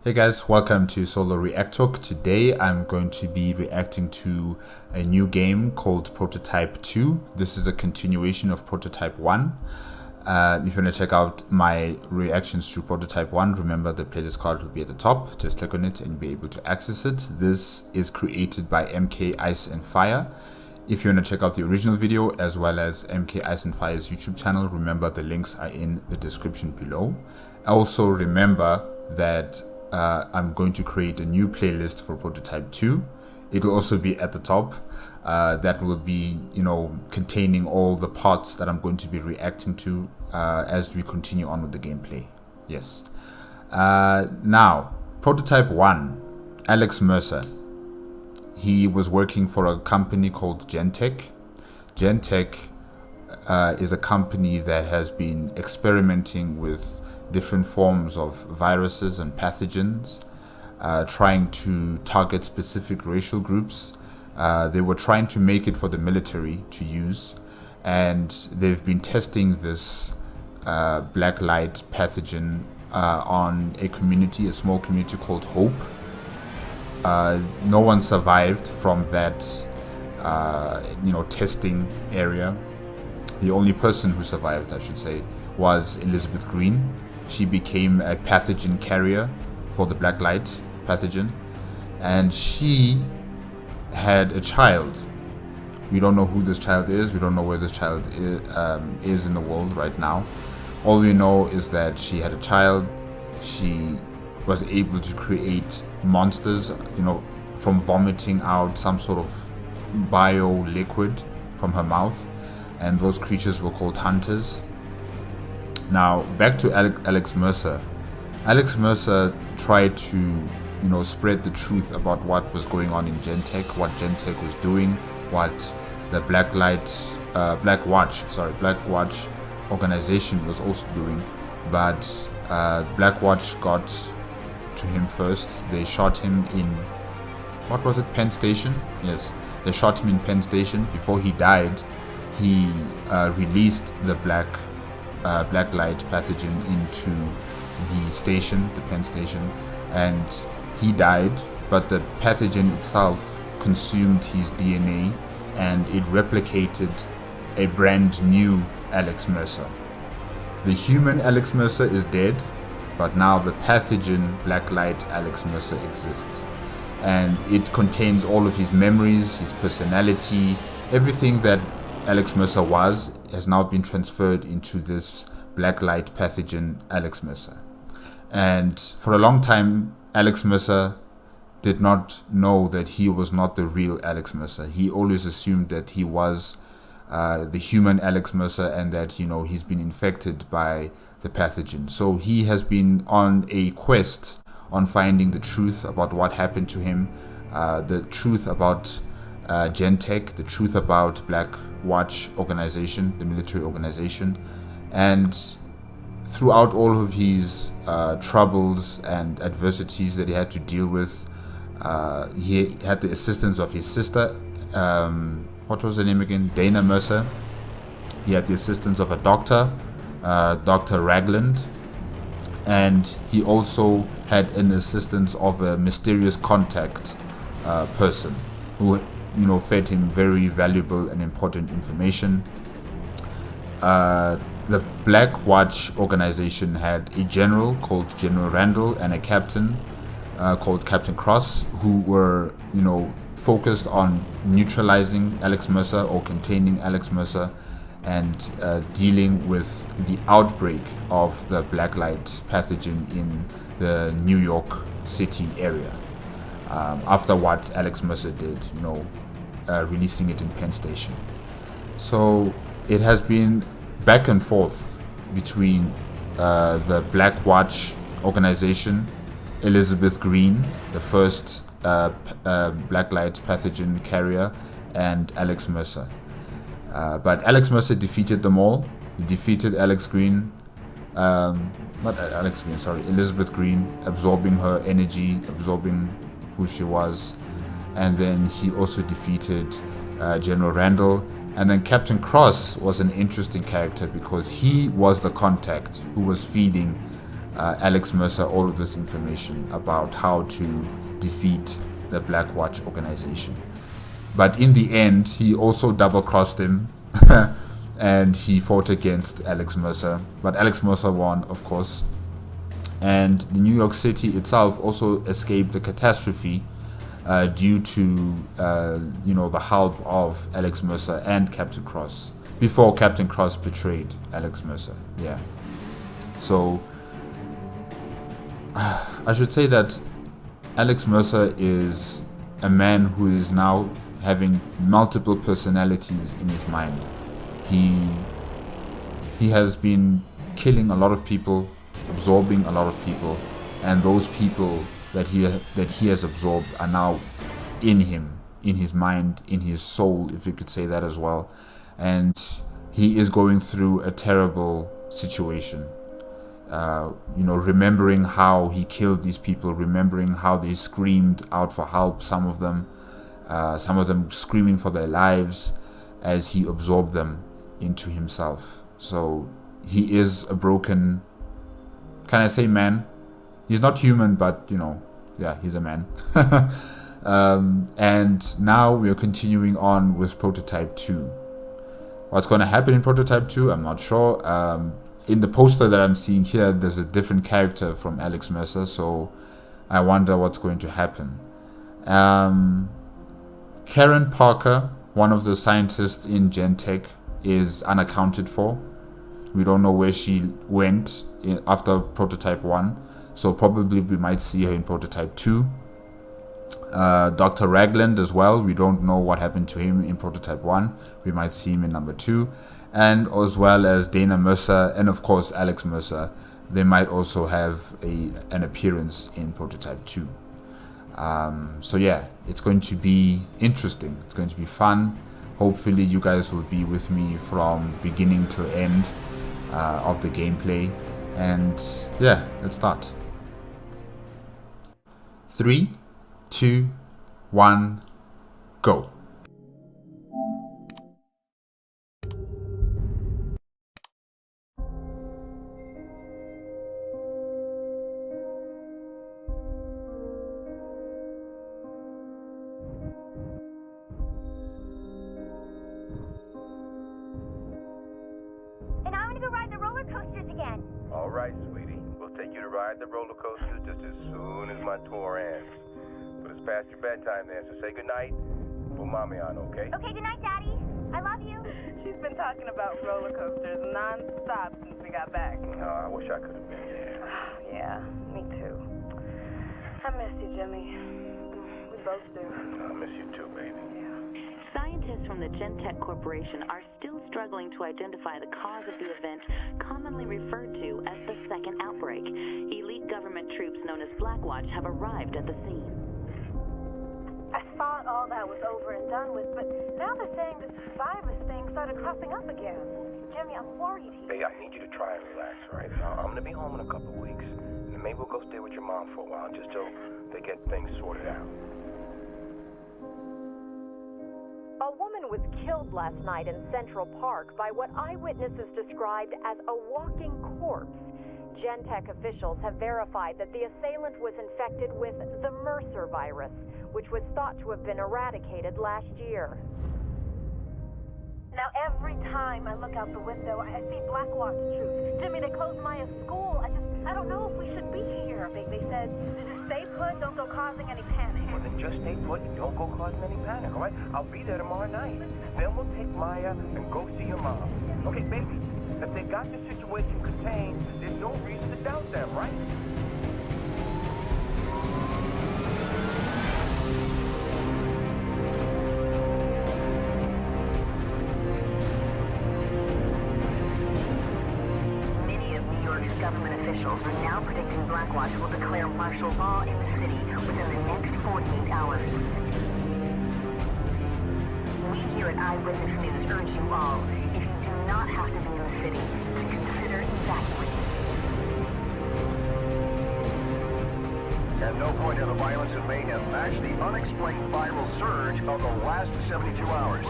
Hey guys, welcome to Solo ReacTalk. Today I'm going to be reacting to a new game called Prototype 2. This is a continuation of Prototype 1. If you want to check out my reactions to Prototype 1, remember the playlist card will be at the top. Just click on it and you'll be able to access it. This is created by MK Ice and Fire. If you want to check out the original video as well as MK Ice and Fire's YouTube channel, remember the links are in the description below. Also remember that I'm going to create a new playlist for Prototype 2. It will also be at the top. That will be, containing all the parts that I'm going to be reacting to as we continue on with the gameplay. Yes. Now, Prototype 1, Alex Mercer. He was working for a company called Gentek. Gentek is a company that has been experimenting with different forms of viruses and pathogens, trying to target specific racial groups. They were trying to make it for the military to use, and they've been testing this black light pathogen on a small community called Hope. No one survived from that testing area. The only person who survived, I should say, was Elizabeth Green. She became a pathogen carrier for the black light pathogen, and she had a child. We don't know who this child is. We don't know where this child is in the world right now. All we know is that she had a child. She was able to create monsters, from vomiting out some sort of bio liquid from her mouth, and those creatures were called hunters. Now, back to Alex Mercer. Alex Mercer tried to, spread the truth about what was going on in Gentek, what Gentek was doing, what the Black Watch organization was also doing. But Black Watch got to him first. They shot him in, Penn Station? Yes, they shot him in Penn Station. Before he died, he released the black light pathogen into the Penn Station, and he died, but the pathogen itself consumed his DNA and it replicated a brand new Alex Mercer. The human Alex Mercer is dead, but now the pathogen black light Alex Mercer exists, and it contains all of his memories, his personality, everything that Alex Mercer has now been transferred into this black light pathogen Alex Mercer. And for a long time, Alex Mercer did not know that he was not the real Alex Mercer. He always assumed that he was the human Alex Mercer, and that he's been infected by the pathogen. So he has been on a quest on finding the truth about what happened to him, the truth about Gentek, the truth about Black Watch organization, the military organization. And throughout all of his troubles and adversities that he had to deal with, he had the assistance of his sister, what was her name again? Dana Mercer. He had the assistance of a doctor, Dr. Ragland, and he also had an assistance of a mysterious contact person who fed him very valuable and important information. The Black Watch organization had a general called General Randall and a captain called Captain Cross, who were focused on neutralizing Alex Mercer or containing Alex Mercer, and dealing with the outbreak of the black light pathogen in the New York City area, after what Alex Mercer did, releasing it in Penn Station. So it has been back and forth between the Black Watch organization, Elizabeth Green, the first black light pathogen carrier, and Alex Mercer. But Alex Mercer defeated them all. He defeated Elizabeth Green, absorbing her energy, absorbing who she was. And then he also defeated General Randall. And then Captain Cross was an interesting character because he was the contact who was feeding Alex Mercer all of this information about how to defeat the Black Watch organization. But in the end, he also double-crossed him, and he fought against Alex Mercer. But Alex Mercer won, of course. And the New York City itself also escaped the catastrophe due to the help of Alex Mercer and Captain Cross, before Captain Cross betrayed Alex Mercer. Yeah. So I should say that Alex Mercer is a man who is now having multiple personalities in his mind. He has been killing a lot of people, absorbing a lot of people, and those people that he has absorbed are now in him, in his mind, in his soul, if you could say that as well. And he is going through a terrible situation. Remembering how he killed these people, remembering how they screamed out for help, some of them screaming for their lives as he absorbed them into himself. So he is a broken, can I say man? He's not human, but he's a man. And now we are continuing on with Prototype 2. What's going to happen in Prototype 2, I'm not sure. In the poster that I'm seeing here, there's a different character from Alex Mercer, so I wonder what's going to happen. Karen Parker, one of the scientists in Gentech, is unaccounted for. We don't know where she went after Prototype 1, so probably we might see her in Prototype 2. Dr. Ragland as well, we don't know what happened to him in Prototype 1. We might see him in number 2. And as well as Dana Mercer and of course Alex Mercer. They might also have an appearance in Prototype 2. So yeah, it's going to be interesting. It's going to be fun. Hopefully you guys will be with me from beginning to end of the gameplay. And yeah, let's start. 3, 2, 1, go. All right, sweetie. We'll take you to ride the roller coaster just as soon as my tour ends. But it's past your bedtime there, so say goodnight. Put mommy on, okay? Okay, goodnight, Daddy. I love you. She's been talking about roller coasters non-stop since we got back. No, I wish I could have been there. Yeah, me too. I miss you, Jimmy. We both do. I miss you too, baby. Scientists from the Gentech Corporation are still struggling to identify the cause of the event commonly referred to as the second outbreak. Elite government troops known as Black Watch have arrived at the scene. I thought all that was over and done with, but now they're saying this virus thing started cropping up again. Jimmy, I'm worried here. Hey, I need you to try and relax, all right? I'm going to be home in a couple of weeks. And maybe we'll go stay with your mom for a while just till they get things sorted out. A woman was killed last night in Central Park by what eyewitnesses described as a walking corpse. Gentech officials have verified that the assailant was infected with the Mercer virus, which was thought to have been eradicated last year. Now every time I look out the window, I see Black Watch troops. Jimmy, they closed Maya's school. I don't know if we should be here. They said, just stay put, don't go causing any panic. Well, then just stay put and don't go causing any panic, all right? I'll be there tomorrow night. Then we'll take Maya and go see your mom. Okay, baby, if they got the situation contained, there's no reason to doubt them, right? Government officials are now predicting Black Watch will declare martial law in the city within the next 48 hours. We here at Eyewitness News urge you all, if you do not have to be in the city, to consider evacuating. At no point in the violence in Maine has matched the unexplained viral surge of the last 72 hours.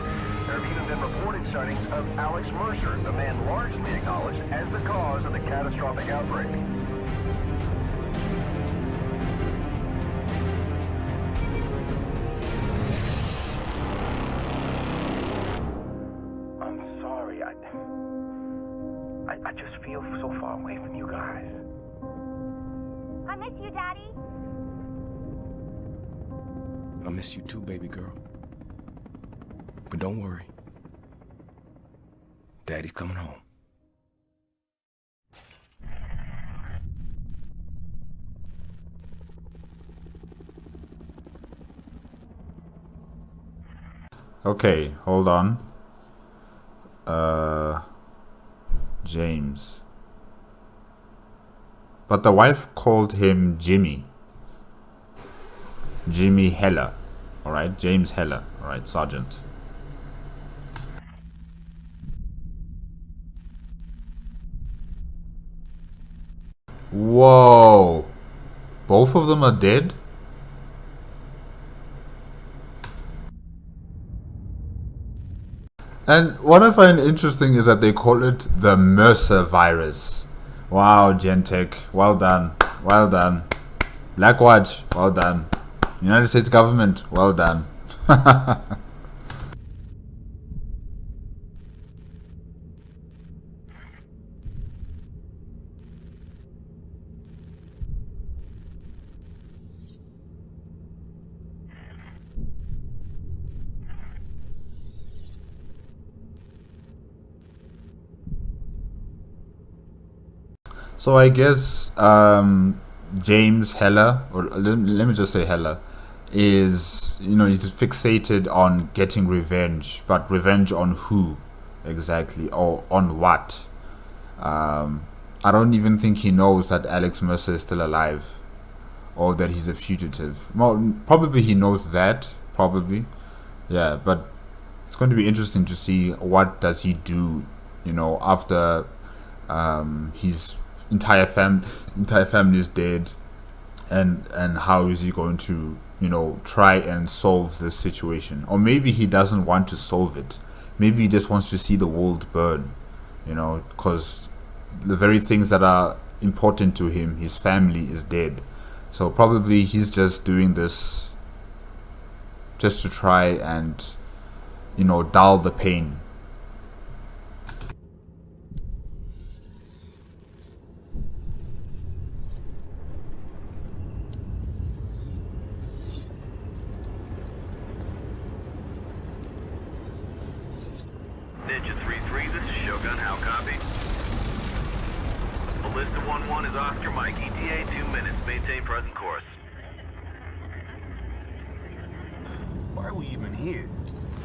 There have even been reported sightings of Alex Mercer, the man largely acknowledged as the cause of the catastrophic outbreak. feel so far away from you guys. I miss you, Daddy. I miss you too, baby girl. But don't worry. Daddy's coming home. Okay, hold on. James. But the wife called him Jimmy. Jimmy Heller. Alright, James Heller. Alright, Sergeant. Whoa. Both of them are dead? And what I find interesting is that they call it the Mercer virus. Wow, Gentech, well done, well done. Blackwatch, well done. United States government, well done. So I guess James Heller, or let me just say Heller, is, he's fixated on getting revenge, but revenge on who exactly, or on what? I don't even think he knows that Alex Mercer is still alive, or that he's a fugitive. Well, probably he knows that, probably, yeah. But it's going to be interesting to see what does he do, after his entire family is dead, and how is he going to try and solve this situation? Or maybe he doesn't want to solve it. Maybe he just wants to see the world burn, because the very things that are important to him, his family, is dead. So probably he's just doing this just to try and dull the pain. Ninja 3-3, this is Shogun. How copy? Ballista 1-1 is Oscar Mike. ETA 2 minutes. Maintain present course. Why are we even here?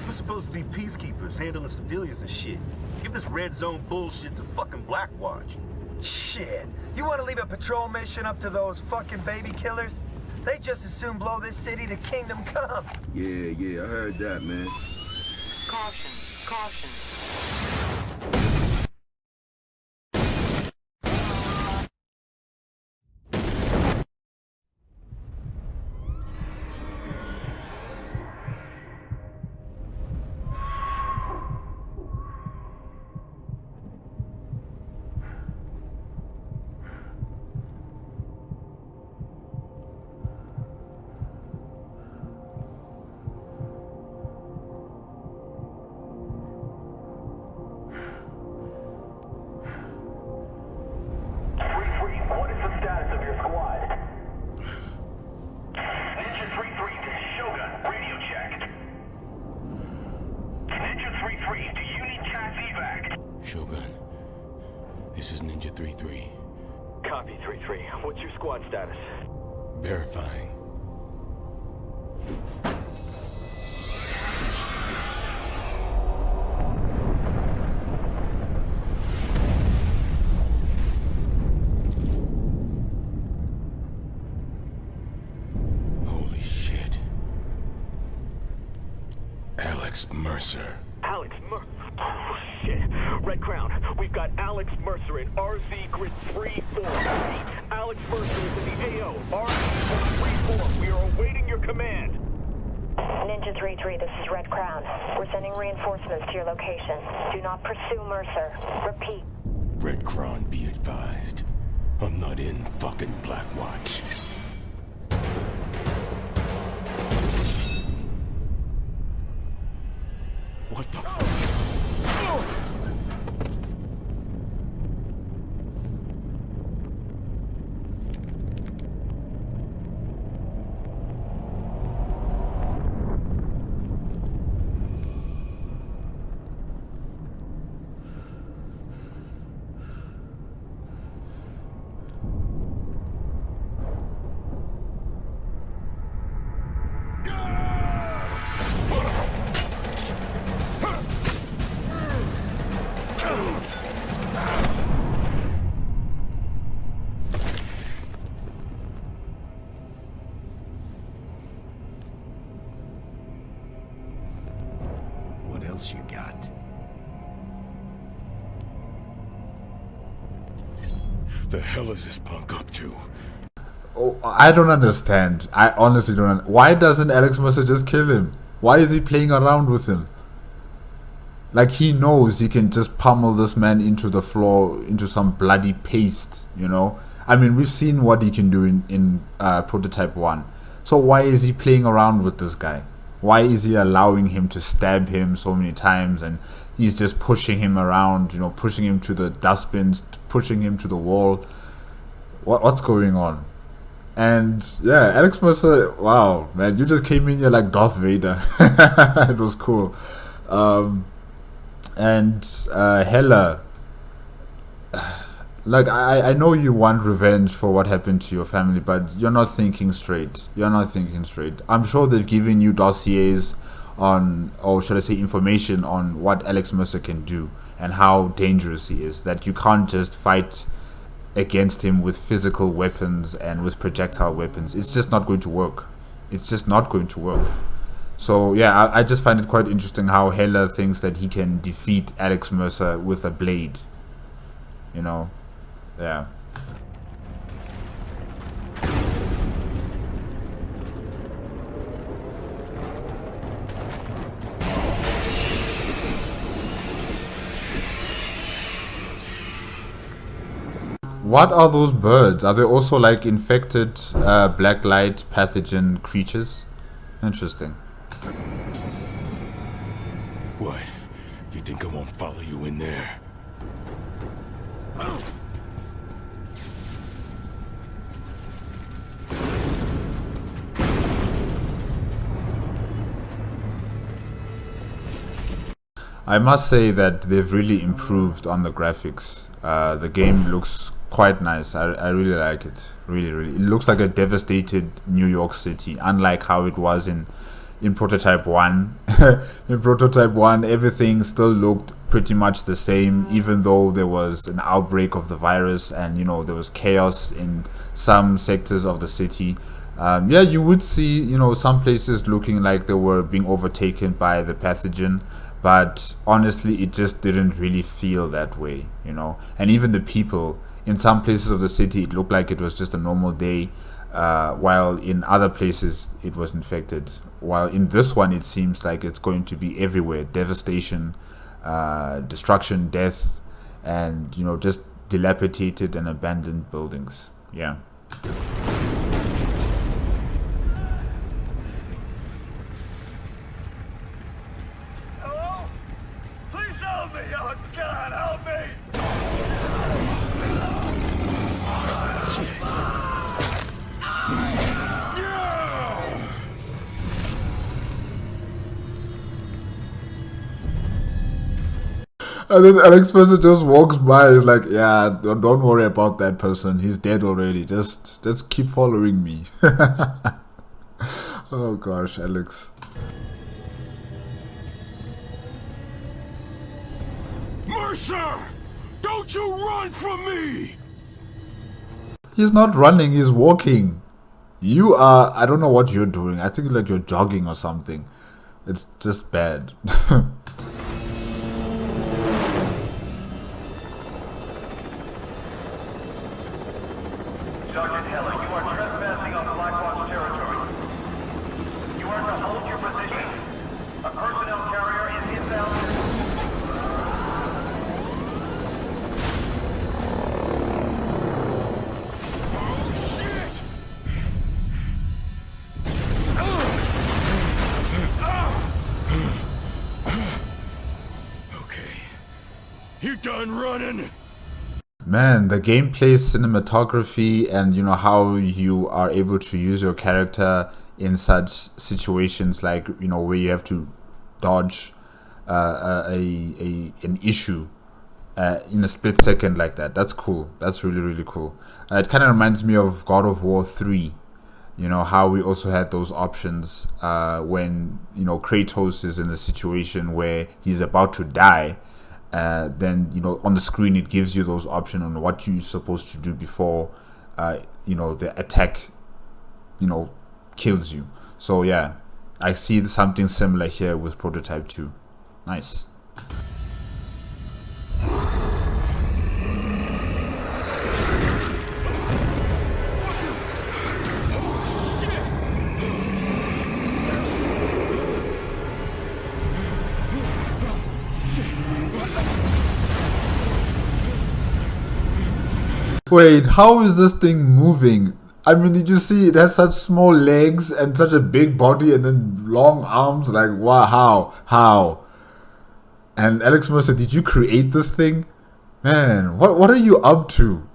We're supposed to be peacekeepers, handling civilians and shit. Give this red zone bullshit to fucking Blackwatch. Shit. You want to leave a patrol mission up to those fucking baby killers? They just as soon blow this city to kingdom come. Yeah, I heard that, man. Caution, caution. What is the status of your squad? Ninja 3-3, this is Shogun. Radio check. Ninja 3-3, do you need CAS evac? Shogun, this is Ninja 3-3. Copy, 3-3. What's your squad status? Verifying. Holy shit. Alex Mercer. Alex Mercer. Oh, shit. Red Crown, we've got Alex Mercer in RZ Grid 3-4. Alex Mercer is in the AO. RZ Grid 3-4. We are awaiting your command. Ninja 3-3, this is Red Crown. We're sending reinforcements to your location. Do not pursue Mercer. Repeat. Red Crown, be advised. I'm not in fucking Blackwatch. What the? else you got? The hell is this punk up to? Oh, I don't understand. I honestly don't. Why doesn't Alex Mercer just kill him? Why is he playing around with him? Like, he knows he can just pummel this man into the floor, into some bloody paste, you know? I mean, we've seen what he can do in Prototype 1. So why is he playing around with this guy? Why is he allowing him to stab him so many times, and he's just pushing him around, you know, pushing him to the dustbins, pushing him to the wall? What's going on? And yeah, Alex Mercer, wow, man, you just came in here like Darth Vader. It was cool. And Hella, like, I know you want revenge for what happened to your family, but you're not thinking straight. You're not thinking straight. I'm sure they've given you dossiers on, or should I say information on what Alex Mercer can do and how dangerous he is, that you can't just fight against him with physical weapons and with projectile weapons. It's just not going to work. It's just not going to work. So yeah, I just find it quite interesting how Hela thinks that he can defeat Alex Mercer with a blade. You know? Yeah. What are those birds? Are they also like infected black light pathogen creatures? Interesting. What? You think I won't follow you in there? I must say that they've really improved on the graphics. The game looks quite nice. I really like it. Really. It looks like a devastated New York City, unlike how it was in Prototype 1. In Prototype 1, everything still looked pretty much the same, even though there was an outbreak of the virus and, you know, there was chaos in some sectors of the city. Yeah, you would see, you know, some places looking like they were being overtaken by the pathogen, but honestly, it just didn't really feel that way, you know. And even the people in some places of the city, it looked like it was just a normal day, while in other places it was infected. While in this one, it seems like it's going to be everywhere: devastation, destruction, death, and, you know, just dilapidated and abandoned buildings. Yeah. Hello? Please help me! Oh, God, help me! And then Alex Mercer just walks by. He's like, "Yeah, don't worry about that person. He's dead already. Just keep following me." Oh gosh, Alex. Mercer! Don't you run from me! He's not running. He's walking. You are. I don't know what you're doing. I think like you're jogging or something. It's just bad. Sergeant Heller, you are trespassing on Blackwatch territory. You are to hold your position. A personnel carrier is inbound. Okay. You done running? Man, the gameplay, cinematography, and, you know, how you are able to use your character in such situations, like, you know, where you have to dodge an issue in a split second like that. That's cool. That's really cool. It kind of reminds me of God of War 3. You know, how we also had those options when, you know, Kratos is in a situation where he's about to die. Then, you know, on the screen it gives you those options on what you're supposed to do before you know, the attack, you know, kills you. So yeah, I see something similar here with Prototype 2. Nice. Wait, how is this thing moving? I mean, did you see it has such small legs and such a big body and then long arms? Like, wow, how? And Alex Mercer, did you create this thing? Man, what are you up to?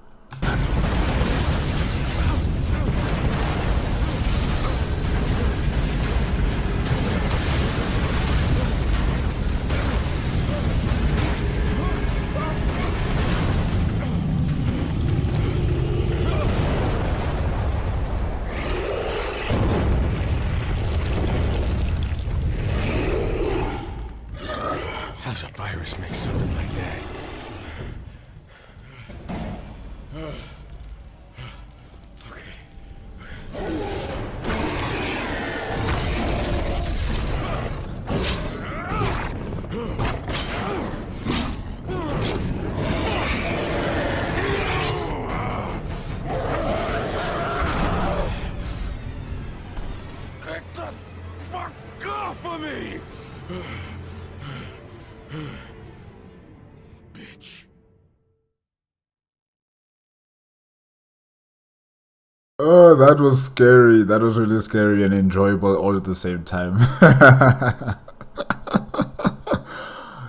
How's a virus make something like that? Get the fuck off of me! Bitch. Oh, that was scary. That was really scary and enjoyable all at the same time.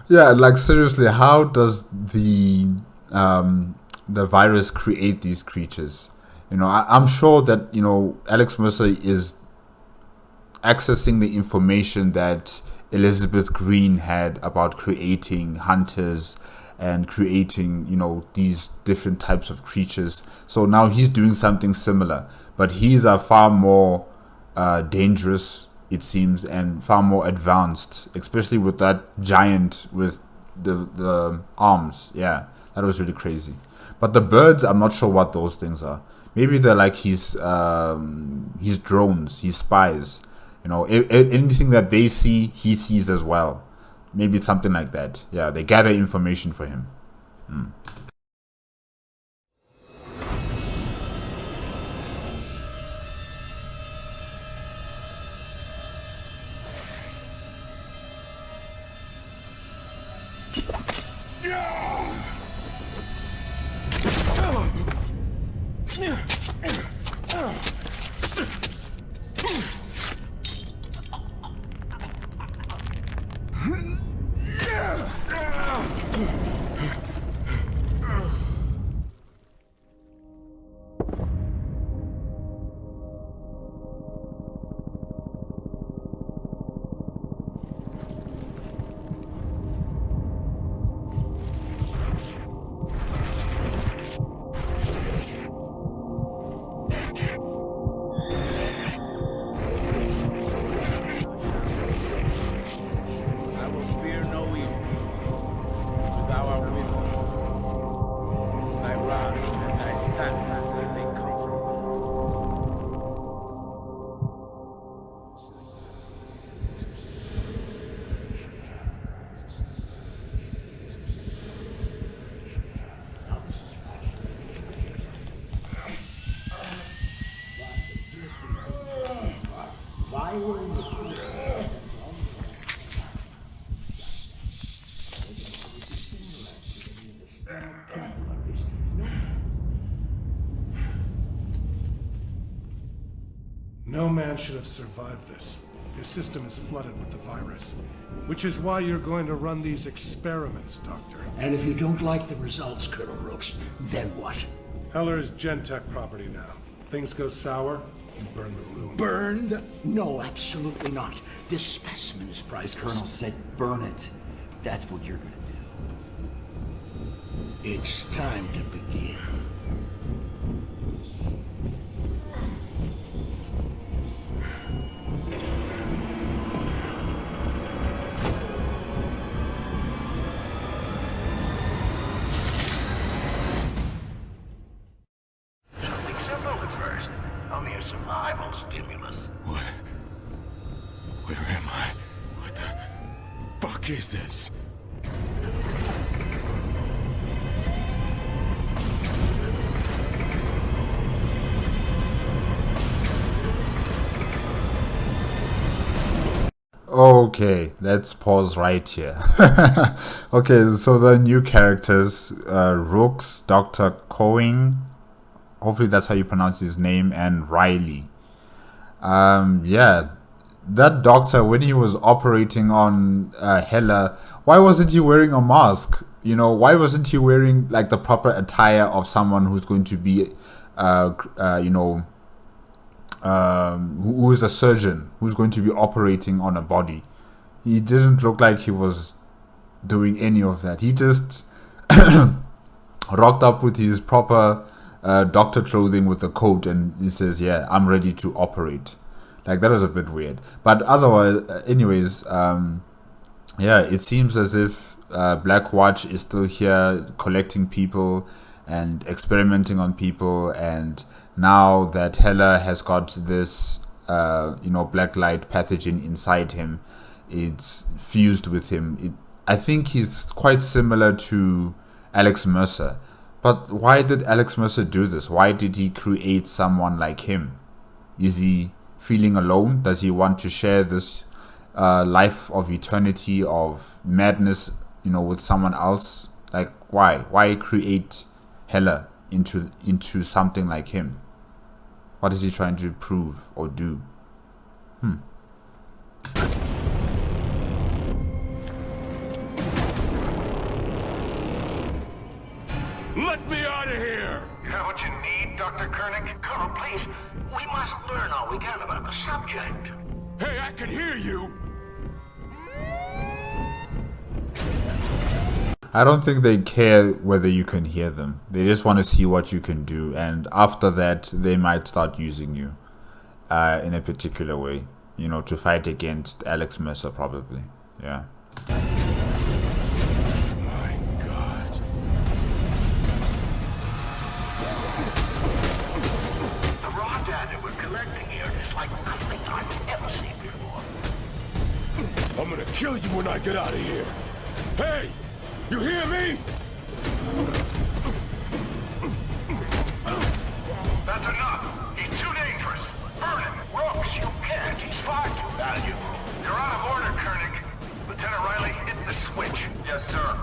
Yeah, like seriously, how does the virus create these creatures? You know, I'm sure that, you know, Alex Mercer is accessing the information that Elizabeth Green had about creating hunters and creating, you know, these different types of creatures. So now he's doing something similar, but he's a far more dangerous, it seems, and far more advanced, especially with that giant with the arms. Yeah, that was really crazy. But the birds, I'm not sure what those things are. Maybe they're like his drones, his spies. You know, anything that they see, he sees as well. Maybe it's something like that. Yeah, they gather information for him. I will fear no evil. For thou art with me. Thy rod and thy staff, they comfort me. No man should have survived this. Your system is flooded with the virus. Which is why you're going to run these experiments, Doctor. And if you don't like the results, Colonel Brooks, then what? Heller is Gentech property now. Things go sour, you burn the room. Burn the... No, absolutely not. This specimen is priceless. Colonel said burn it. That's what you're gonna do. It's time to begin. Something simple at first. A mere survival stimulus. What? Where am I? What the fuck fuck is this? Okay, let's pause right here. Okay, so the new characters, Rooks, Dr. Coing, hopefully that's how you pronounce his name, and Riley. Yeah, that doctor, when he was operating on Hela, why wasn't he wearing a mask? You know, why wasn't he wearing like the proper attire of someone who's going to be, who is a surgeon who's going to be operating on a body? He didn't look like he was doing any of that. He just rocked up with his proper doctor clothing with a coat, and he says, "Yeah, I'm ready to operate." Like, that was a bit weird. But otherwise, yeah, it seems as if Black Watch is still here collecting people and experimenting on people, and now that Hela has got this black light pathogen inside him, it's fused with him. I think he's quite similar to Alex Mercer. But why did Alex Mercer do this? Why did he create someone like him? Is he feeling alone? Does he want to share this life of eternity of madness, with someone else? Like, why? Why create Hela into something like him? What is he trying to prove or do? Let me out of here! You have what you need, Dr. Koenig? Colonel, please. We must learn all we can about the subject. Hey, I can hear you! I don't think they care whether you can hear them. They just want to see what you can do, and after that, they might start using you in a particular way, to fight against Alex Mercer, probably. Yeah. My God. The raw data we're collecting here is like nothing I've ever seen before. I'm gonna kill you when I get out of here. Hey! You hear me? That's enough. He's too dangerous. Burn him. Rooks, you can't. He's far too valuable. You're out of order, Koenig. Lieutenant Riley, hit the switch. Yes, sir.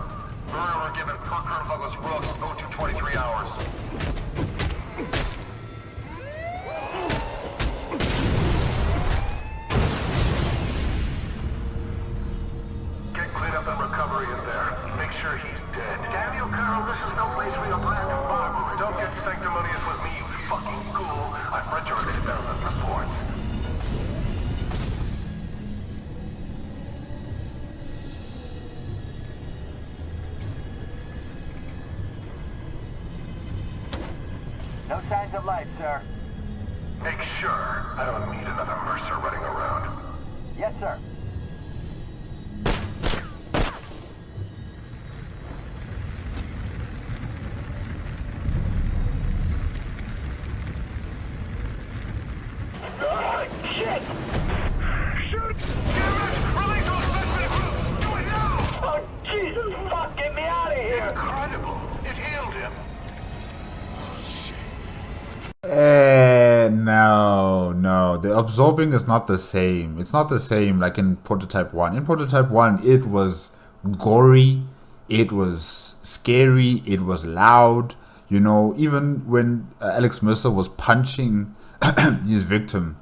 Burner, we're giving Kirk Douglas Rooks 0223 hours. Get cleaned up and recovery in there. Make sure he's dead. Damn you, Colonel, this is no place for your bland environment. Don't get sanctimonious with me, you fucking ghoul. I've read your experiment reports. No signs of life, sir. Make sure I don't need another Mercer running around. Yes, sir. Shit! Shoot! Damn it! Release all specimen groups! Do it now! Oh, Jesus, fuck! Get me out of here! Incredible! It healed him. No. The absorbing is not the same. It's not the same like in Prototype 1. In Prototype 1, it was gory, it was scary, it was loud. Even when Alex Mercer was punching his victim,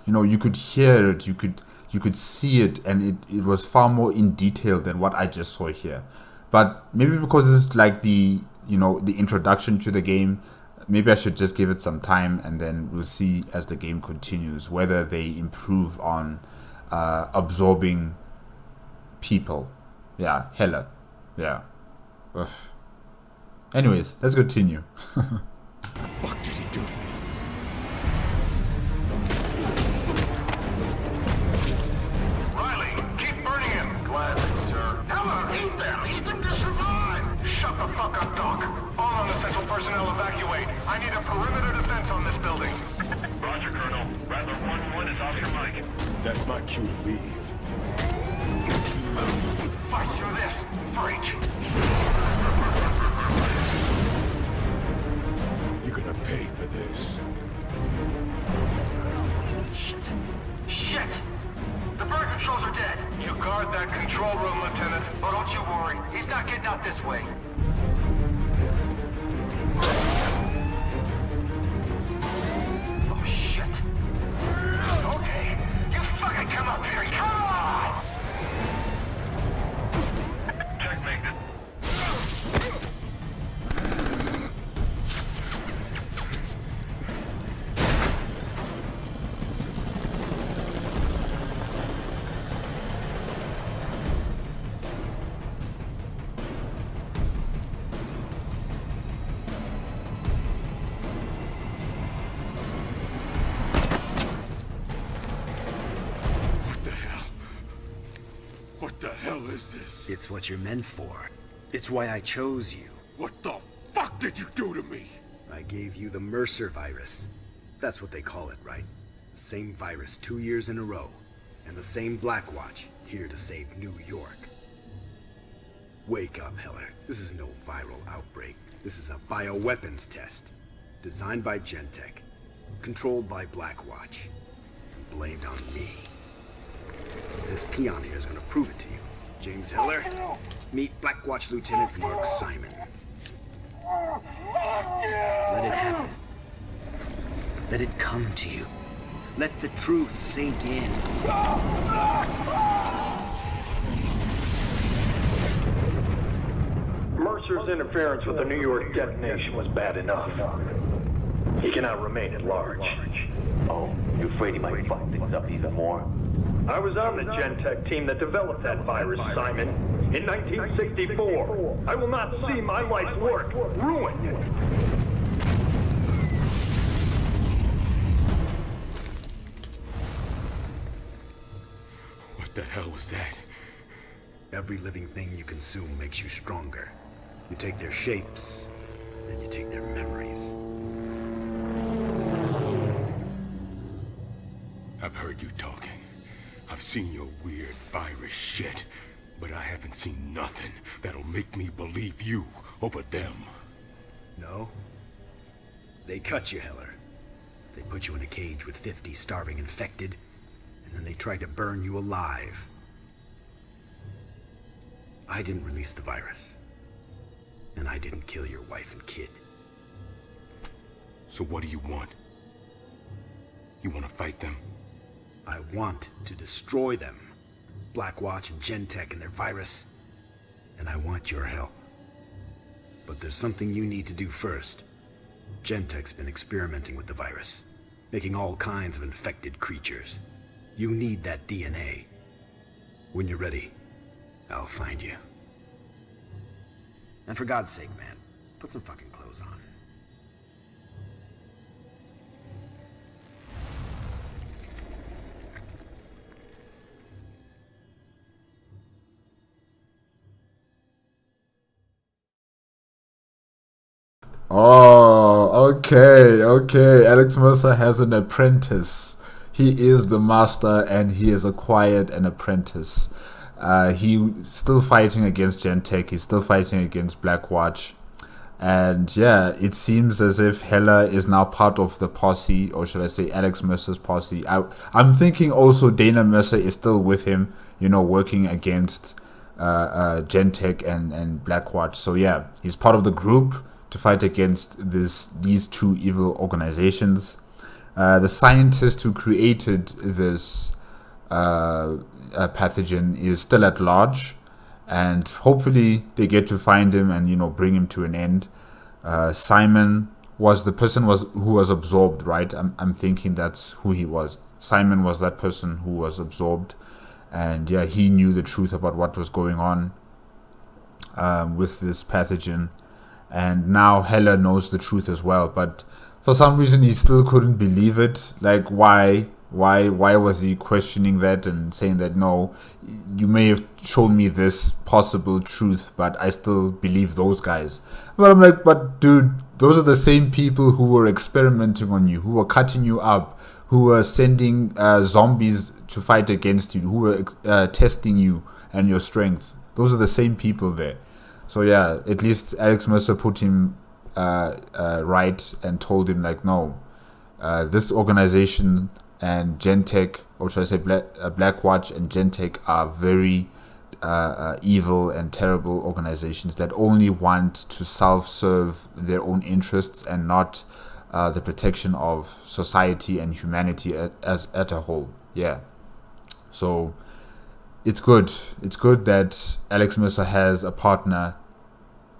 you could hear it, you could see it, and it was far more in detail than what I just saw here. But maybe because it's like the introduction to the game, maybe I should just give it some time, and then we'll see as the game continues whether they improve on absorbing people. Yeah, Hela. Yeah. Ugh. Anyways, let's continue. Fuck did he do to me? Riley, keep burning him. Gladly, sir. Hella, eat them! Eat them to survive! Shut the fuck up, Doc. All unessential personnel evacuate. I need a perimeter defense on this building. Roger, Colonel. Rattler 1-1 is off your mic. That's my cue to leave. Fight through this, freak! You're gonna pay for this. Shit! The bird controls are dead! You guard that control room, Lieutenant. Oh, don't you worry. He's not getting out this way. Oh, shit. Okay. You fucking come up here. Come on! Checkmate. What the hell is this? It's what you're meant for. It's why I chose you. What the fuck did you do to me? I gave you the Mercer virus. That's what they call it, right? The same virus 2 years in a row. And the same Blackwatch, here to save New York. Wake up, Heller. This is no viral outbreak. This is a bioweapons test. Designed by Gentech. Controlled by Blackwatch. And blamed on me. This peon here is gonna prove it to you. James Heller, meet Blackwatch Lieutenant Mark Simon. Let it happen. Let it come to you. Let the truth sink in. Mercer's interference with the New York detonation was bad enough. He cannot remain at large. Oh, you afraid he might fuck things up even more? I was on the Gentech team that developed that virus, Simon, in 1964. I will not see my life's work ruined. What the hell was that? Every living thing you consume makes you stronger. You take their shapes, then you take their memories. I've heard you talking. I've seen your weird virus shit, but I haven't seen nothing that'll make me believe you over them. No? They cut you, Heller. They put you in a cage with 50 starving infected, and then they tried to burn you alive. I didn't release the virus. And I didn't kill your wife and kid. So what do you want? You want to fight them? I want to destroy them. Blackwatch and Gentech and their virus. And I want your help. But there's something you need to do first. Gentech's been experimenting with the virus, making all kinds of infected creatures. You need that DNA. When you're ready, I'll find you. And for God's sake, man, put some fucking clothes on. Oh, okay. Alex Mercer has an apprentice. He is the master and he has acquired an apprentice. He's still fighting against Gentech. He's still fighting against Blackwatch. And yeah, it seems as if Heller is now part of the posse, or should I say Alex Mercer's posse. I'm thinking also Dana Mercer is still with him, working against Gentech and Blackwatch. So yeah, he's part of the group to fight against these two evil organizations. The scientist who created this pathogen is still at large, and hopefully they get to find him and bring him to an end. Simon was the person who was absorbed, right? I'm thinking that's who he was. Simon was that person who was absorbed, and yeah, he knew the truth about what was going on with this pathogen. And now Heller knows the truth as well, but for some reason he still couldn't believe it. Like, why was he questioning that and saying that, no, you may have shown me this possible truth, but I still believe those guys. But I'm like, but dude, those are the same people who were experimenting on you, who were cutting you up, who were sending zombies to fight against you, who were testing you. and your strength. Those are the same people there. So yeah, at least Alex Mercer put him right and told him like, no, this organization and Gentech, or should I say Blackwatch and Gentech, are very evil and terrible organizations that only want to self-serve their own interests and not the protection of society and humanity at a whole. Yeah. So it's good. It's good that Alex Mercer has a partner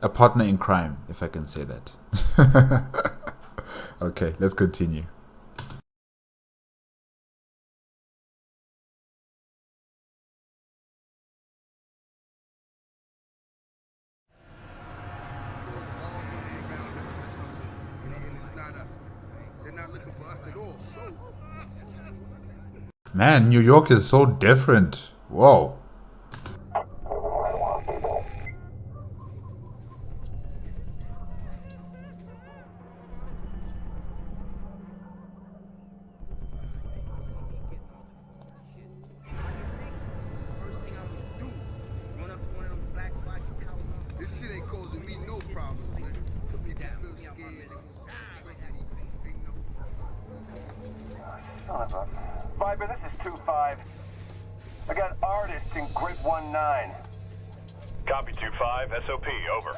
in crime, if I can say that. Okay, let's continue. Man, New York is so different. Whoa. This shit ain't causing me no problems, man. Put me down. Son of a... Viper, this is 2-5. I got artists in grid 1-9. Copy 2-5, SOP, over.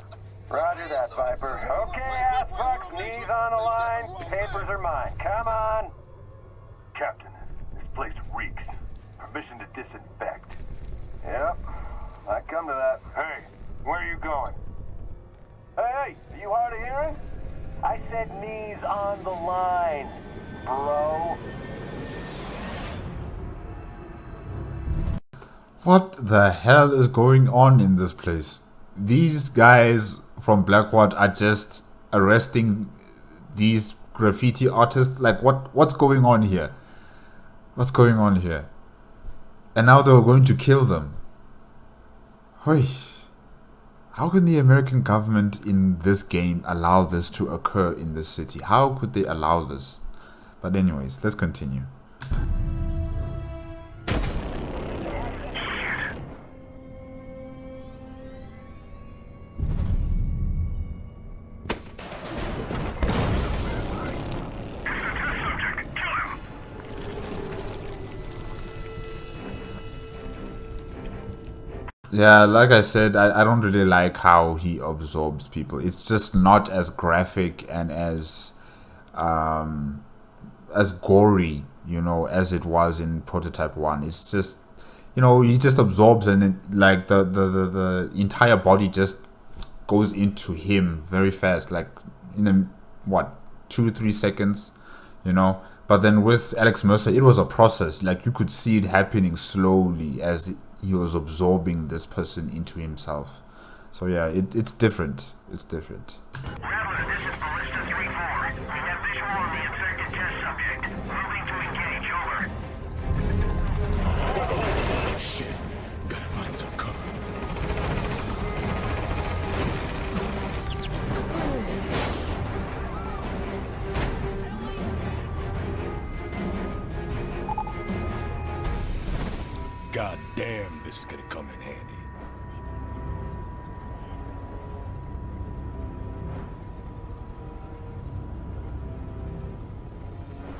Roger that, Viper. Okay, ass fucks, knees on the line. Papers are mine. Come on. Captain, this place reeks. Permission to disinfect. Yep, I come to that. Hey, where are you going? Hey, are you hard of hearing? I said knees on the line, bro. What the hell is going on in this place? These guys from Blackwatch are just arresting these graffiti artists. Like, what's going on here? What's going on here? And now they're going to kill them. Hoi. How can the American government in this game allow this to occur in this city? How could they allow this? But anyways, let's continue. Yeah, like I said, I don't really like how he absorbs people. It's just not as graphic and as gory, you know, as it was in Prototype 1. It's just, you know, he just absorbs, and it, like the entire body just goes into him very fast, like in a, 2-3 seconds, you know. But then with Alex Mercer, it was a process. Like, you could see it happening slowly as he was absorbing this person into himself. So yeah, it's different. It's different. Rattler, this is Ballista 3-4. We have visual on the infected test subject. Moving to engage, over. Shit. Gotta find some cover. God damn, this is gonna come in handy.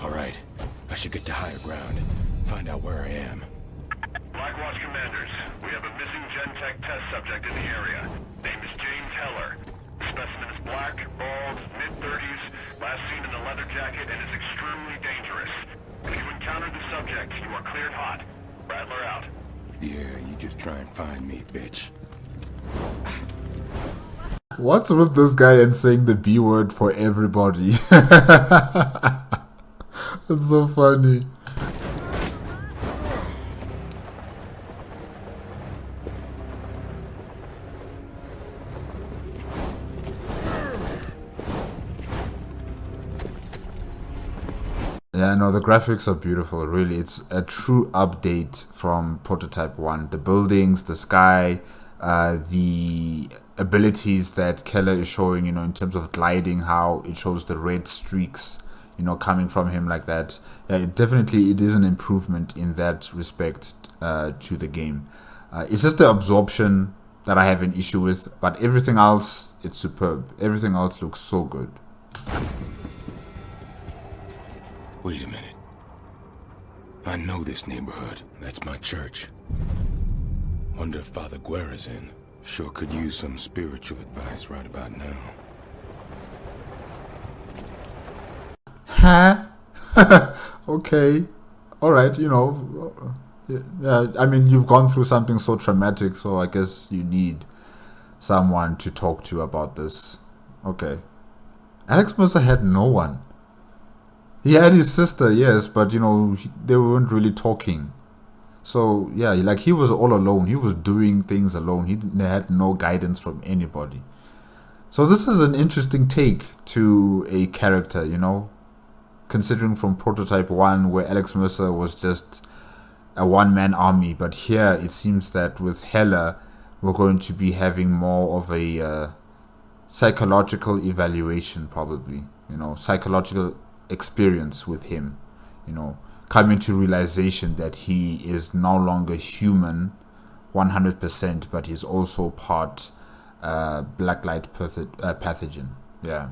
Alright, I should get to higher ground. Find out where I am. Blackwatch commanders, we have a missing Gentech test subject in the area. Name is James Heller. Specimen is black, bald, mid-30s, last seen in a leather jacket, and is extremely dangerous. If you encounter the subject, you are cleared hot. Rattler out. Yeah, you just try and find me, bitch. What's with this guy and saying the B word for everybody? It's so funny. Yeah, no, the graphics are beautiful, really. It's a true update from Prototype 1. The buildings, the sky, the abilities that Keller is showing, you know, in terms of gliding, how it shows the red streaks, you know, coming from him like that. Yeah, it is an improvement in that respect to the game. It's just the absorption that I have an issue with, but everything else, it's superb. Everything else looks so good. Wait a minute. I know this neighborhood. That's my church. Wonder if Father Guerra's in. Sure could use some spiritual advice right about now. Huh? Okay. Alright, you know. Yeah, I mean, you've gone through something so traumatic, so I guess you need someone to talk to about this. Okay. Alex Mercer had no one. He had his sister, yes, but you know, they weren't really talking. So, yeah, like he was all alone. He was doing things alone. He had no guidance from anybody. So this is an interesting take to a character, you know, considering from Prototype 1 where Alex Mercer was just a one-man army, but here it seems that with Heller we're going to be having more of a psychological evaluation, probably, you know, psychological experience with him, you know, coming to realization that he is no longer human 100%, but he's also part blacklight pathogen. Yeah.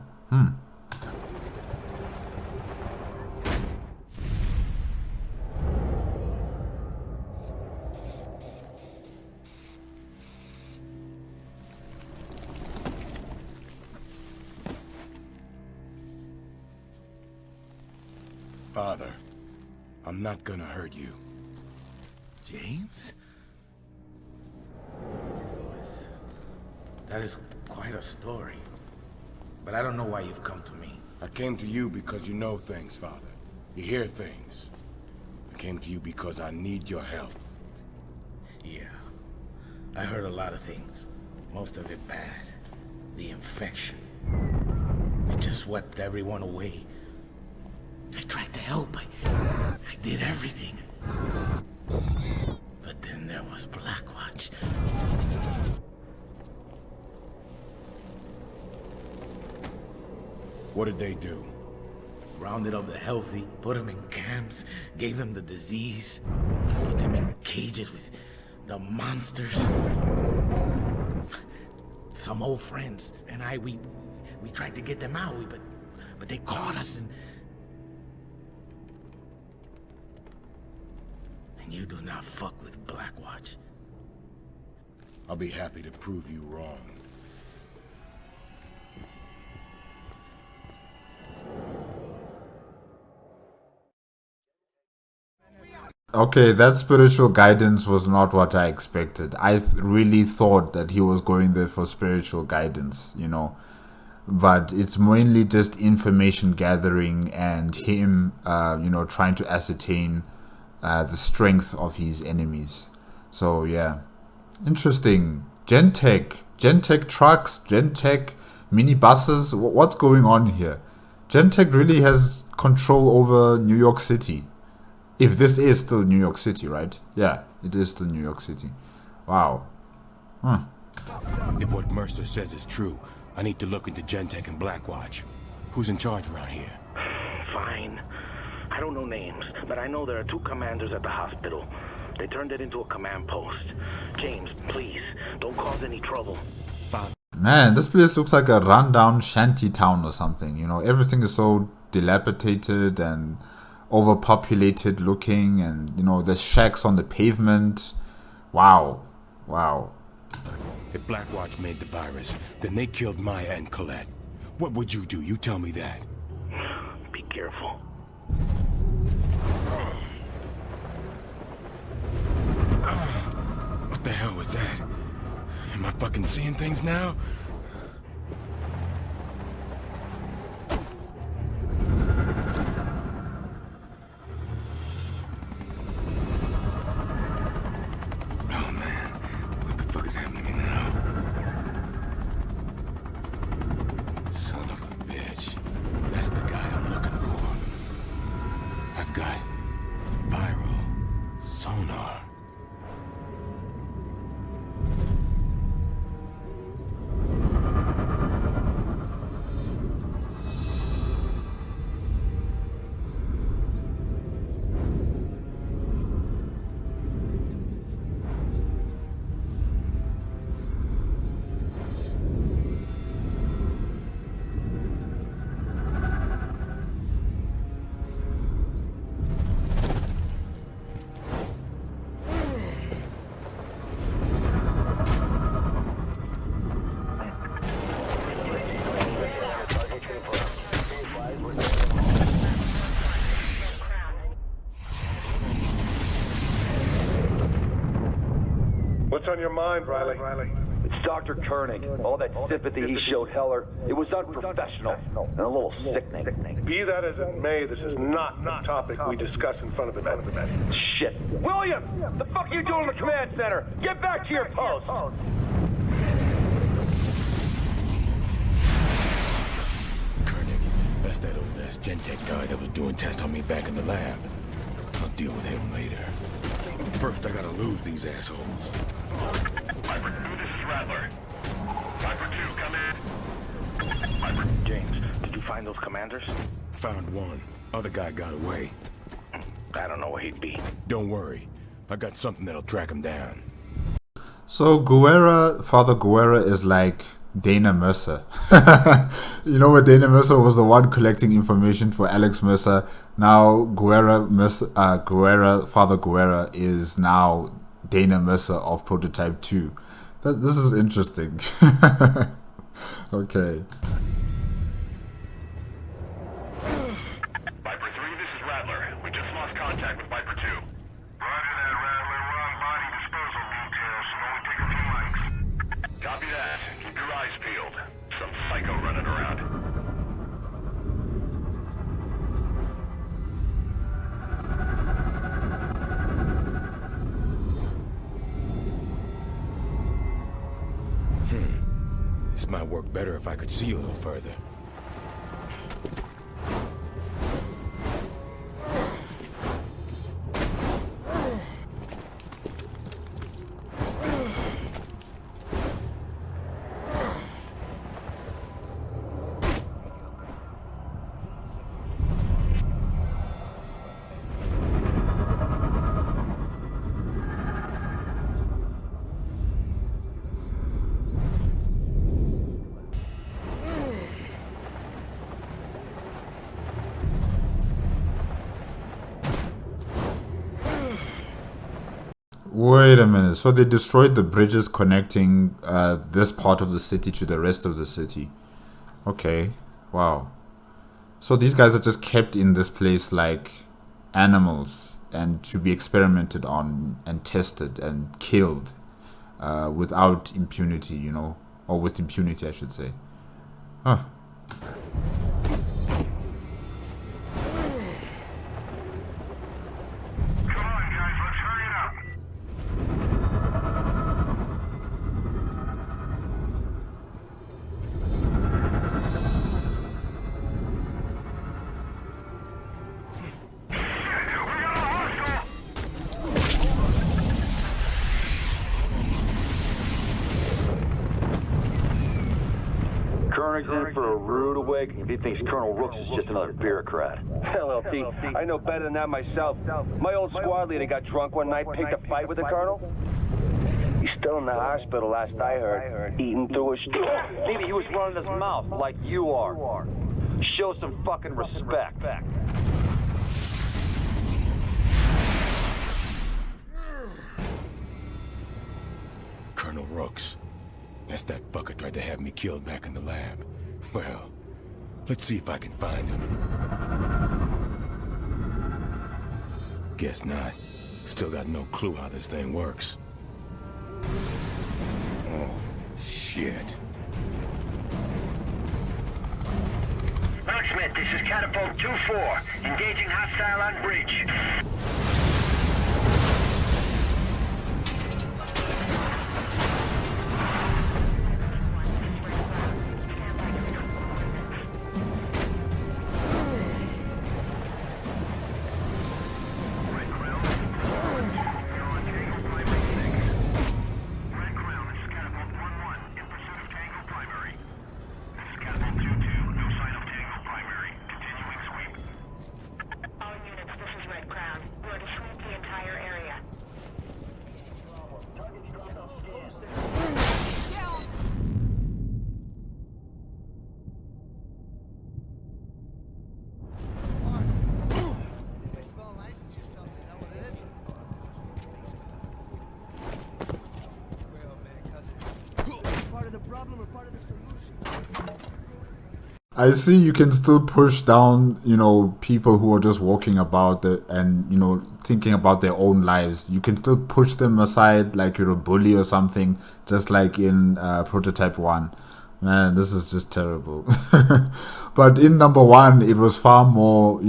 Father, I'm not gonna hurt you. James? That is quite a story. But I don't know why you've come to me. I came to you because you know things, Father. You hear things. I came to you because I need your help. Yeah. I heard a lot of things. Most of it bad. The infection. It just swept everyone away. I tried to help. I did everything. But then there was Blackwatch. What did they do? Rounded up the healthy, put them in camps, gave them the disease, put them in cages with the monsters. Some old friends and we tried to get them out, but they caught us and you do not fuck with Blackwatch. I'll be happy to prove you wrong. Okay, that spiritual guidance was not what I expected. I really thought that he was going there for spiritual guidance, you know. But it's mainly just information gathering and him, you know, trying to ascertain the strength of his enemies. So, yeah. Interesting. Gentech trucks, Gentech minibuses. What's going on here? Gentech really has control over New York City. If this is still New York City, right? Yeah, it is still New York City. Wow. Huh. If what Mercer says is true, I need to look into Gentech and Blackwatch. Who's in charge around here? Fine. I don't know names, but I know there are 2 commanders at the hospital. They turned it into a command post. James, please, don't cause any trouble. Man, this place looks like a rundown shanty town or something. You know, everything is so dilapidated and overpopulated looking, and you know, there's shacks on the pavement. Wow. If Blackwatch made the virus, then they killed Maya and Colette. What would you do? You tell me that. Be careful. What the hell was that? Am I fucking seeing things now? Oh man, what the fuck is happening to me now? Son of a bitch. That's the guy I'm looking for. I've got viral sonar. What's on your mind, Riley? It's Dr. Koenig. All that sympathy he showed Heller, it was unprofessional and a little sickening. Be that as it may, this is not the topic we discuss in front of the men. Shit. William! The fuck are you doing in the command center? Get back to your post! Koenig, that's that old-ass Gentech guy that was doing tests on me back in the lab. I'll deal with him later. First, I gotta lose these assholes. Viper 2, this is Rattler. Viper 2, come in. Viper. James, did you find those commanders? Found one. Other guy got away. I don't know where he'd be. Don't worry. I got something that'll track him down. So Father Guerra is like Dana Mercer. You know where Dana Mercer was the one collecting information for Alex Mercer. Now Father Guerra is now Dana Mercer of Prototype 2. This is interesting. Okay. Viper 3, this is Rattler. We just lost contact with Viper 2. Roger that, Rattler. We're on body disposal details, so only take a few mics. Copy that. Keep your eyes peeled. Some psycho running around. This might work better if I could see a little further. Wait a minute. So they destroyed the bridges connecting this part of the city to the rest of the city. Okay. Wow. So these guys are just kept in this place like animals and to be experimented on and tested and killed without impunity, you know, or with impunity, I should say. Huh. Koenig's in for a rude awakening if he thinks Colonel Rooks is just another bureaucrat. Hell, LT, I know better than that myself. My old squad leader got drunk one night, picked a fight with the Colonel. He's still in the hospital, last I heard. Eating through his... Maybe he was running his mouth like you are. Show some fucking respect. Colonel Rooks. That's that fucker tried to have me killed back in the lab. Well, let's see if I can find him. Guess not. Still got no clue how this thing works. Oh, shit. Marksmith, this is Catapult 2-4. Engaging hostile on bridge. I see you can still push down, you know, people who are just walking about and, you know, thinking about their own lives. You can still push them aside like you're a bully or something, just like in Prototype 1. Man, this is just terrible. But in number 1, it was far more,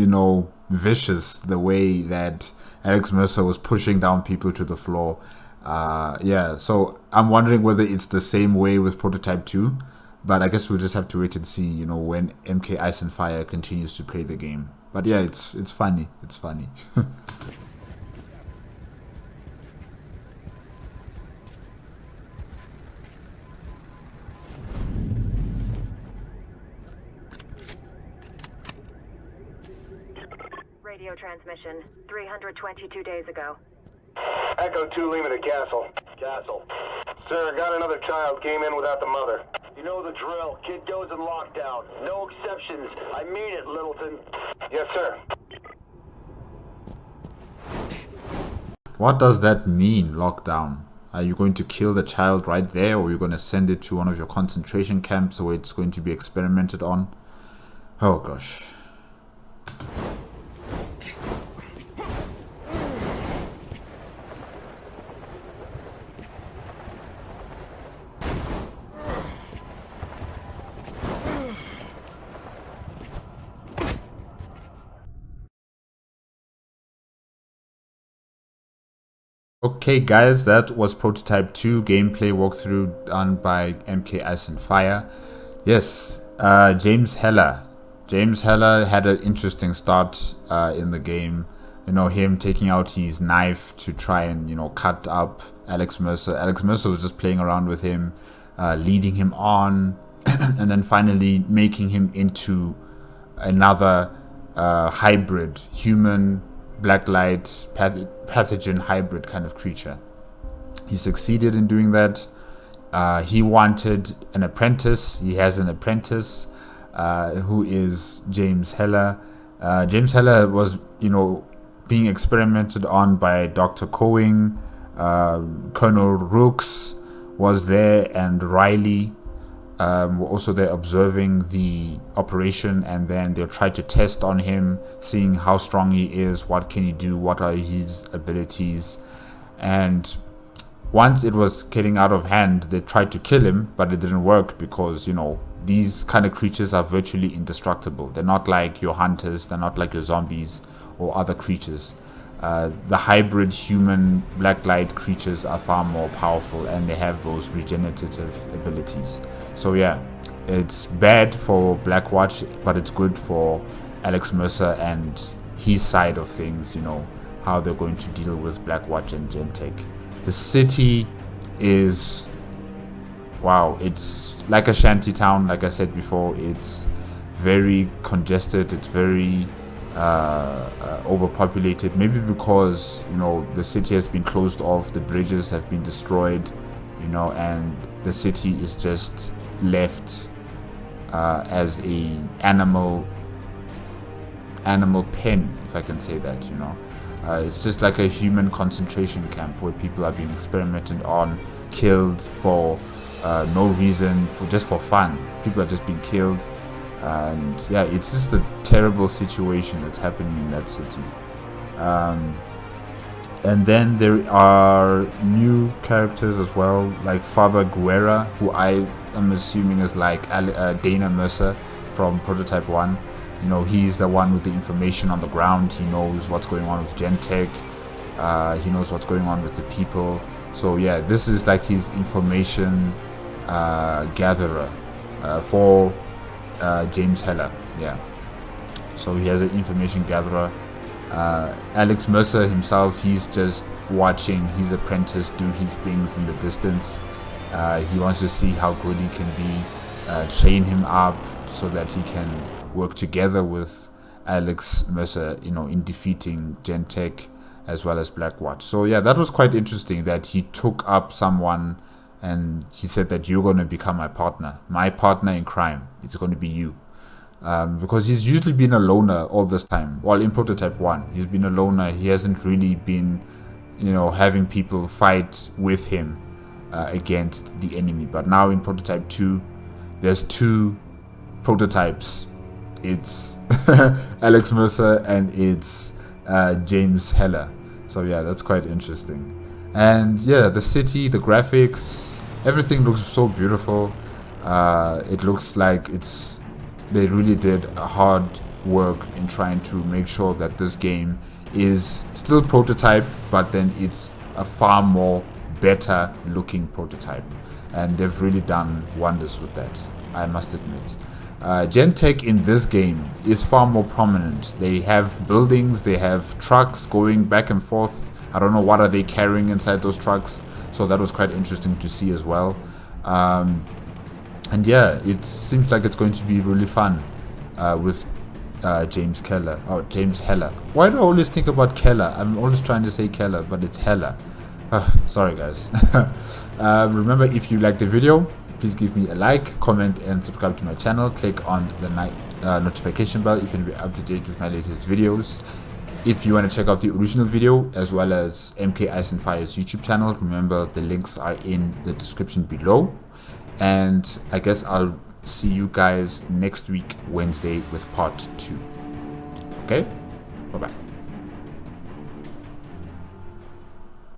vicious, the way that Alex Mercer was pushing down people to the floor. So I'm wondering whether it's the same way with Prototype 2, but I guess we'll just have to wait and see, when MK Ice and Fire continues to play the game. But yeah, it's funny. It's funny. Radio transmission, 322 days ago. Echo 2 Lima to Castle. Castle. Sir, got another child, came in without the mother. You know the drill. Kid goes in lockdown. No exceptions. I mean it, Littleton. Yes, sir. What does that mean, lockdown? Are you going to kill the child right there, or are you going to send it to one of your concentration camps where it's going to be experimented on? Oh gosh. Okay guys, that was Prototype 2 gameplay walkthrough done by MK Ice and Fire. Yes, James Heller. James Heller had an interesting start in the game. Him taking out his knife to try and, cut up Alex Mercer. Alex Mercer was just playing around with him, leading him on, and then finally making him into another hybrid human blacklight pathogen hybrid kind of creature. He succeeded in doing that. He wanted an apprentice. He has an apprentice who is James Heller. James Heller was, being experimented on by Dr. Coing. Colonel Rooks was there, and Riley were also there observing the operation, and then they'll try to test on him, seeing how strong he is, what can he do, what are his abilities. And once it was getting out of hand, they tried to kill him, but it didn't work because, these kind of creatures are virtually indestructible. They're not like your hunters, they're not like your zombies or other creatures. The hybrid human blacklight creatures are far more powerful, and they have those regenerative abilities. So yeah, it's bad for Blackwatch, but it's good for Alex Mercer and his side of things, how they're going to deal with Blackwatch and Gentech. The city is, wow, it's like a shanty town. Like I said before, it's very congested, it's very overpopulated, maybe because the city has been closed off, the bridges have been destroyed, and the city is just left as a animal pen, if I can say that. It's just like a human concentration camp where people are being experimented on, killed for no reason, just for fun. People are just being killed. And yeah, it's just a terrible situation that's happening in that city. And then there are new characters as well, like Father Guerra, who I am assuming is like Dana Mercer from Prototype 1. He's the one with the information on the ground. He knows what's going on with Gentech. He knows what's going on with the people. So yeah, this is like his information gatherer for James Heller. Yeah, so he has an information gatherer. Alex Mercer himself, he's just watching his apprentice do his things in the distance. He wants to see how good he can be, train him up so that he can work together with Alex Mercer, in defeating Gentech as well as Blackwatch. So yeah, that was quite interesting that he took up someone and he said that you're going to become my partner in crime. It's going to be you. Because he's usually been a loner all this time. Well, in Prototype 1, he's been a loner. He hasn't really been, having people fight with him against the enemy. But now in Prototype 2, there's two prototypes. It's Alex Mercer and it's James Heller. So yeah, that's quite interesting. And yeah, the city, the graphics, everything looks so beautiful. It looks like they really did hard work in trying to make sure that this game is still prototype, but then it's a far more better looking prototype, and they've really done wonders with that, I must admit. Gentek in this game is far more prominent. They have buildings, they have trucks going back and forth. I don't know what are they carrying inside those trucks, so that was quite interesting to see as well. And yeah, it seems like it's going to be really fun with James Heller. Why do I always think about Keller? I'm always trying to say Keller, but it's Heller. Sorry guys. Remember, if you like the video, please give me a like, comment, and subscribe to my channel. Click on the notification bell if you want to be up to date with my latest videos. If you want to check out the original video as well as MK Ice and Fire's YouTube channel, remember the links are in the description below. And I guess I'll see you guys next week, Wednesday, with part 2. Okay? Bye-bye.